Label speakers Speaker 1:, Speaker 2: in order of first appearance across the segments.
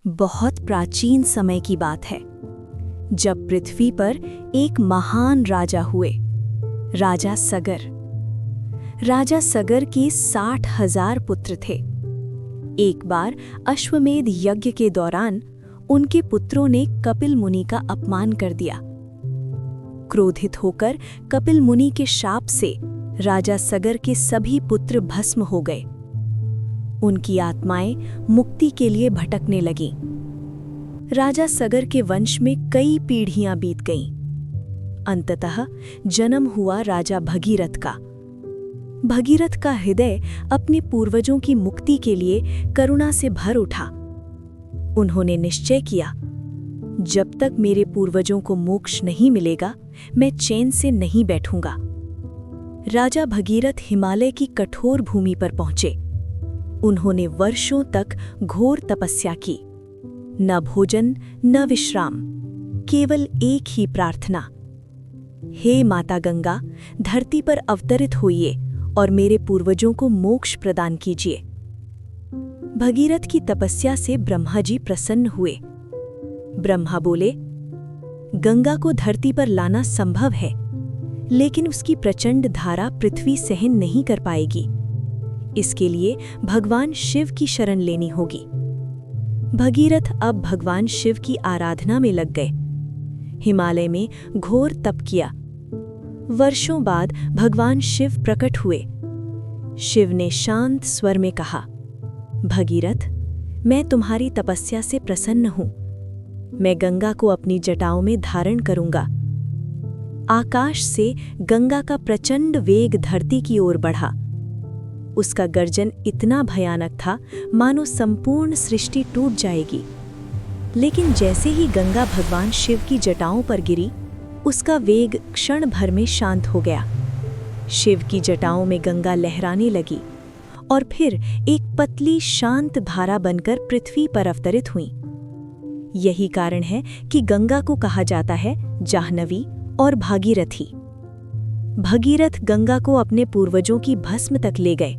Speaker 1: बहुत प्राचीन समय की बात है, जब पृथ्वी पर एक महान राजा हुए, राजा सगर। राजा सगर के 60,000 पुत्र थे। एक बार अश्वमेध यज्ञ के दौरान उनके पुत्रों ने कपिल मुनि का अपमान कर दिया। क्रोधित होकर कपिल मुनि के शाप से राजा सगर के सभी पुत्र भस्म हो गए। उनकी आत्माएं मुक्ति के लिए भटकने लगीं। राजा सगर के वंश में कई पीढ़ियां बीत गईं। अंततः जन्म हुआ राजा भगीरथ का। भगीरथ का हृदय अपने पूर्वजों की मुक्ति के लिए करुणा से भर उठा। उन्होंने निश्चय किया, जब तक मेरे पूर्वजों को मोक्ष नहीं मिलेगा, मैं चैन से नहीं बैठूंगा। राजा भगीरथ हिमालय की कठोर भूमि पर पहुंचे। उन्होंने वर्षों तक घोर तपस्या की। न भोजन न विश्राम, केवल एक ही प्रार्थना, हे माता गंगा, धरती पर अवतरित होइए और मेरे पूर्वजों को मोक्ष प्रदान कीजिए। भगीरथ की तपस्या से ब्रह्मा जी प्रसन्न हुए। ब्रह्मा बोले, गंगा को धरती पर लाना संभव है, लेकिन उसकी प्रचंड धारा पृथ्वी सहन नहीं कर पाएगी। इसके लिए भगवान शिव की शरण लेनी होगी। भगीरथ अब भगवान शिव की आराधना में लग गए। हिमालय में घोर तप किया। वर्षों बाद भगवान शिव प्रकट हुए। शिव ने शांत स्वर में कहा, भगीरथ, मैं तुम्हारी तपस्या से प्रसन्न हूं। मैं गंगा को अपनी जटाओं में धारण करूंगा। आकाश से गंगा का प्रचंड वेग धरती की ओर बढ़ा। उसका गर्जन इतना भयानक था, मानो संपूर्ण सृष्टि टूट जाएगी। लेकिन जैसे ही गंगा भगवान शिव की जटाओं पर गिरी, उसका वेग क्षण भर में शांत हो गया। शिव की जटाओं में गंगा लहराने लगी और फिर एक पतली शांत धारा बनकर पृथ्वी पर अवतरित हुई। यही कारण है कि गंगा को कहा जाता है जाह्नवी और भागीरथी। भगीरथ गंगा को अपने पूर्वजों की भस्म तक ले गए।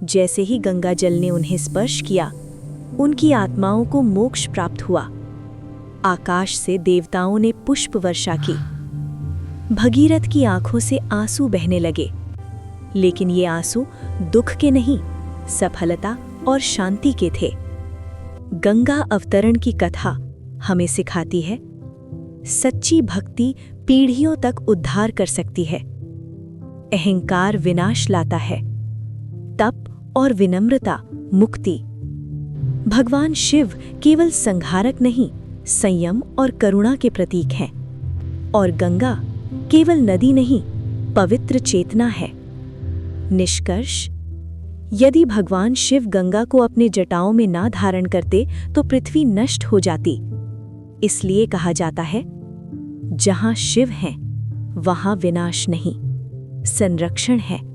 Speaker 1: जैसे ही गंगा जल ने उन्हें स्पर्श किया, उनकी आत्माओं को मोक्ष प्राप्त हुआ। आकाश से देवताओं ने पुष्प वर्षा की। भगीरथ की आंखों से आंसू बहने लगे, लेकिन ये आंसू दुख के नहीं, सफलता और शांति के थे। गंगा अवतरण की कथा हमें सिखाती है, सच्ची भक्ति पीढ़ियों तक उद्धार कर सकती है। अहंकार विनाश लाता है, तप और विनम्रता मुक्ति। भगवान शिव केवल संहारक नहीं, संयम और करुणा के प्रतीक हैं। और गंगा केवल नदी नहीं, पवित्र चेतना है। निष्कर्ष, यदि भगवान शिव गंगा को अपने जटाओं में ना धारण करते तो पृथ्वी नष्ट हो जाती। इसलिए कहा जाता है, जहां शिव हैं, वहां विनाश नहीं, संरक्षण है।